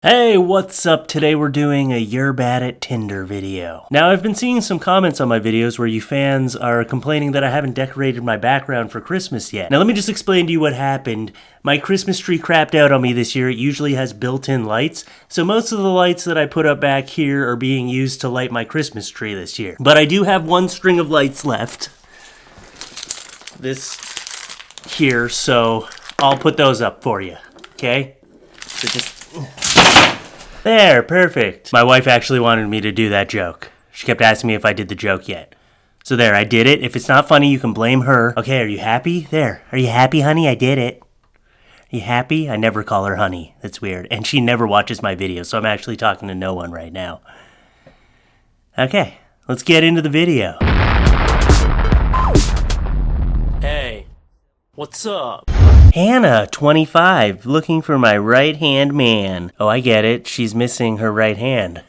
Hey, what's up? Today we're doing a You're Bad at Tinder video. Now, I've been seeing some comments on my videos where you fans are complaining that I haven't decorated my background for Christmas yet. Now, let me just explain to you what happened. My Christmas tree crapped out on me this year. It usually has built-in lights, so most of the lights that I put up back here are being used to light my Christmas tree this year. But I do have one string of lights left. This here, so I'll put those up for you, okay? So just... There, perfect. My wife actually wanted me to do that joke. She kept asking me if I did the joke yet. So there, I did it. If it's not funny, you can blame her. Okay, are you happy? There. Are you happy, honey? I did it. Are you happy? I never call her honey. That's weird. And she never watches my videos, so I'm actually talking to no one right now. Okay, let's get into the video. Hey, what's up? Hannah, 25, looking for my right-hand man. Oh, I get it. She's missing her right hand.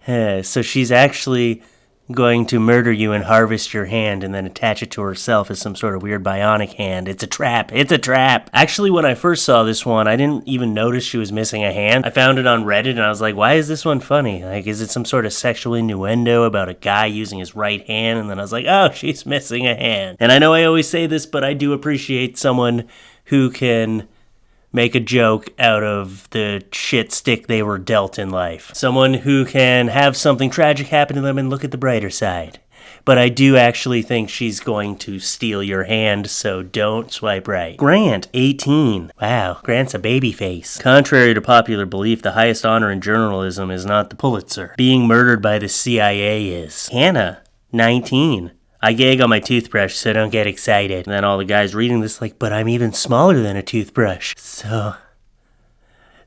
So she's actually going to murder you and harvest your hand and then attach it to herself as some sort of weird bionic hand. It's a trap. It's a trap. Actually, when I first saw this one, I didn't even notice she was missing a hand. I found it on Reddit and I was like, why is this one funny? Like, is it some sort of sexual innuendo about a guy using his right hand? And then I was like, oh, she's missing a hand. And I know I always say this, but I do appreciate someone who can make a joke out of the shit stick they were dealt in life. Someone who can have something tragic happen to them and look at the brighter side. But I do actually think she's going to steal your hand, so don't swipe right. Grant, 18. Wow, Grant's a baby face. Contrary to popular belief, the highest honor in journalism is not the Pulitzer. Being murdered by the CIA is. Hannah, 19. I gag on my toothbrush, so don't get excited. And then all the guys reading this like, but I'm even smaller than a toothbrush. So,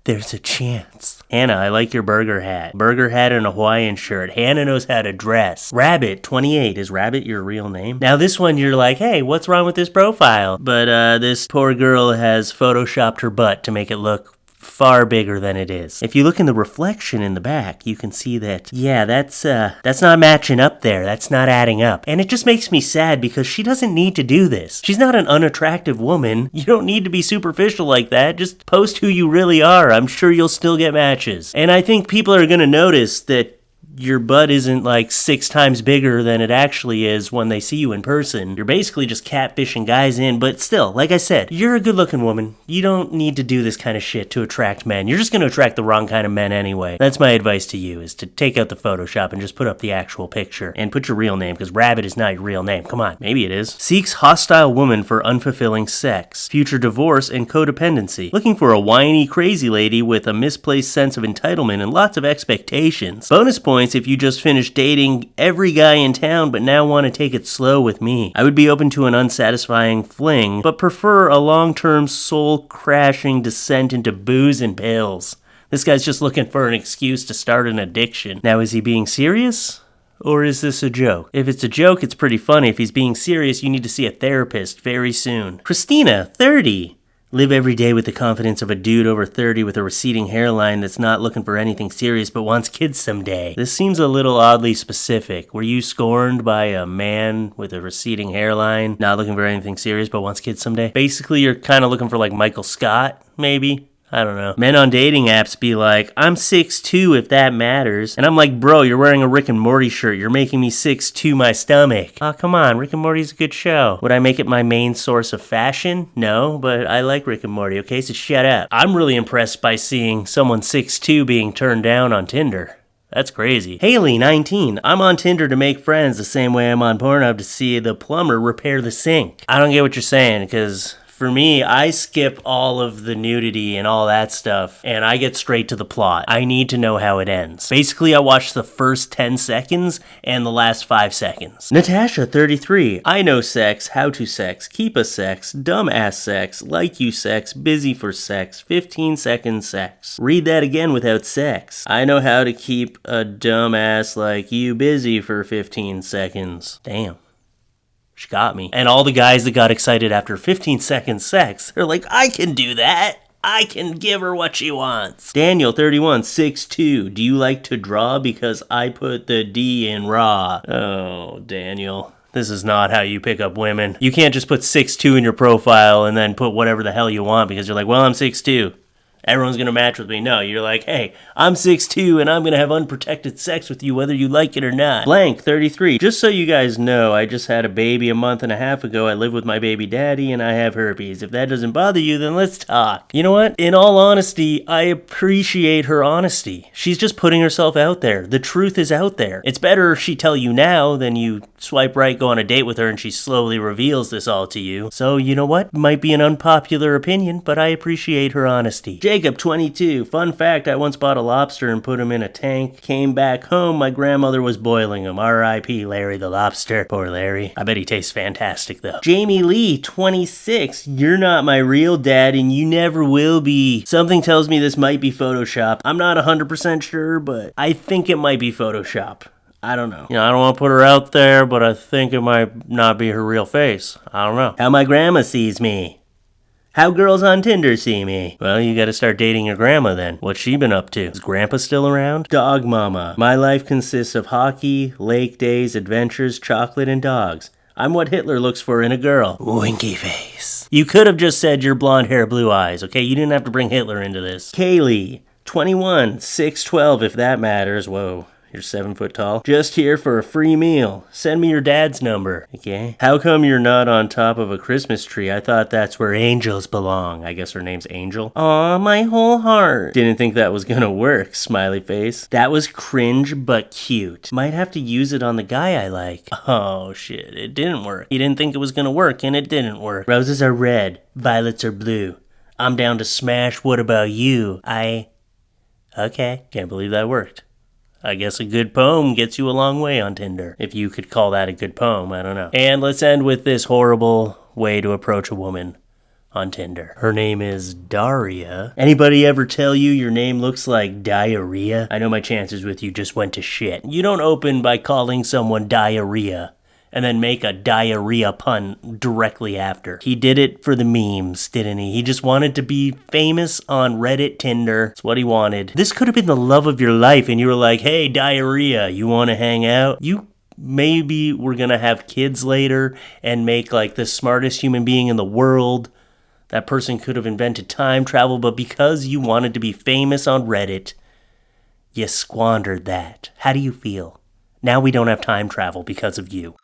there's a chance. Hannah, I like your burger hat. Burger hat and a Hawaiian shirt. Hannah knows how to dress. Rabbit, 28. Is Rabbit your real name? Now this one you're like, hey, what's wrong with this profile? But this poor girl has photoshopped her butt to make it look far bigger than it is. If you look in the reflection in the back, you can see that, yeah, that's not matching up there. That's not adding up. And it just makes me sad because she doesn't need to do this. She's not an unattractive woman. You don't need to be superficial like that. Just post who you really are. I'm sure you'll still get matches. And I think people are gonna notice that your butt isn't like 6 times bigger than it actually is when they see you in person. You're basically just catfishing guys in, but still, like I said, you're a good-looking woman. You don't need to do this kind of shit to attract men. You're just going to attract the wrong kind of men anyway. That's my advice to you, is to take out the Photoshop and just put up the actual picture. And put your real name, because Rabbit is not your real name. Come on, maybe it is. Seeks hostile woman for unfulfilling sex. Future divorce and codependency. Looking for a whiny, crazy lady with a misplaced sense of entitlement and lots of expectations. Bonus points if you just finished dating every guy in town but now want to take it slow with me. I would be open to an unsatisfying fling, but prefer a long-term soul-crashing descent into booze and pills. This guy's just looking for an excuse to start an addiction. Now, is he being serious? Or is this a joke? If it's a joke, it's pretty funny. If he's being serious, you need to see a therapist very soon. Christina, 30. Live every day with the confidence of a dude over 30 with a receding hairline that's not looking for anything serious but wants kids someday. This seems a little oddly specific. Were you scorned by a man with a receding hairline, not looking for anything serious but wants kids someday? Basically, you're kind of looking for like Michael Scott, maybe? I don't know. Men on dating apps be like, I'm 6'2" if that matters. And I'm like, bro, you're wearing a Rick and Morty shirt. You're making me 6'2" my stomach. Oh, come on. Rick and Morty's a good show. Would I make it my main source of fashion? No, but I like Rick and Morty, okay? So shut up. I'm really impressed by seeing someone 6'2" being turned down on Tinder. That's crazy. Haley, 19. I'm on Tinder to make friends the same way I'm on Pornhub to see the plumber repair the sink. I don't get what you're saying, because for me, I skip all of the nudity and all that stuff, and I get straight to the plot. I need to know how it ends. Basically, I watch the first 10 seconds and the last 5 seconds. Natasha, 33. I know sex, how to sex, keep a sex, dumb ass sex, like you sex, busy for sex, 15 second sex. Read that again without sex. I know how to keep a dumb ass like you busy for 15 seconds. Damn. She got me. And all the guys that got excited after 15 seconds sex, they're like, I can do that. I can give her what she wants. Daniel, 31, 6'2". Do you like to draw? Because I put the D in raw. Oh, Daniel. This is not how you pick up women. You can't just put 6'2" in your profile and then put whatever the hell you want because you're like, well, I'm 6'2". everyone's gonna match with me. No, you're like, hey, I'm 6'2" and I'm gonna have unprotected sex with you whether you like it or not. Blank 33. Just so you guys know, I just had a baby a month and a half ago. I live with my baby daddy and I have herpes. If that doesn't bother you, then let's talk. You know what? In all honesty, I appreciate her honesty. She's just putting herself out there. The truth is out there. It's better she tell you now than you swipe right, go on a date with her, and she slowly reveals this all to you. So, you know what? Might be an unpopular opinion, but I appreciate her honesty. Jacob, 22. Fun fact, I once bought a lobster and put him in a tank. Came back home, my grandmother was boiling him. R.I.P. Larry the lobster. Poor Larry. I bet he tastes fantastic, though. Jamie Lee, 26. You're not my real dad, and you never will be. Something tells me this might be Photoshop. I'm not 100% sure, but I think it might be Photoshop. I don't know. I don't want to put her out there, but I think it might not be her real face. I don't know. How my grandma sees me. How girls on Tinder see me. Well, you gotta start dating your grandma then. What's she been up to? Is grandpa still around? Dog mama. My life consists of hockey, lake days, adventures, chocolate, and dogs. I'm what Hitler looks for in a girl. Winky face. You could have just said your blonde hair, blue eyes, okay? You didn't have to bring Hitler into this. Kaylee, 21, 6'12" if that matters. Whoa. You're 7 foot tall. Just here for a free meal. Send me your dad's number. Okay. How come you're not on top of a Christmas tree? I thought that's where angels belong. I guess her name's Angel. Aw, my whole heart. Didn't think that was gonna work, smiley face. That was cringe but cute. Might have to use it on the guy I like. Oh shit, it didn't work. You didn't think it was gonna work and it didn't work. Roses are red, violets are blue. I'm down to smash, what about you? Okay, can't believe that worked. I guess a good poem gets you a long way on Tinder. If you could call that a good poem, I don't know. And let's end with this horrible way to approach a woman on Tinder. Her name is Daria. Anybody ever tell you your name looks like diarrhea? I know my chances with you just went to shit. You don't open by calling someone diarrhea and then make a diarrhea pun directly after. He did it for the memes, didn't he? He just wanted to be famous on Reddit, Tinder. That's what he wanted. This could have been the love of your life, and you were like, hey, diarrhea, you want to hang out? You maybe were going to have kids later and make like the smartest human being in the world. That person could have invented time travel, but because you wanted to be famous on Reddit, you squandered that. How do you feel? Now we don't have time travel because of you.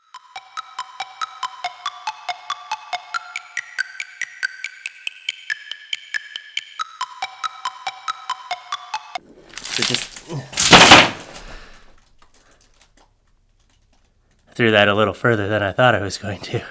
So just threw that a little further than I thought I was going to.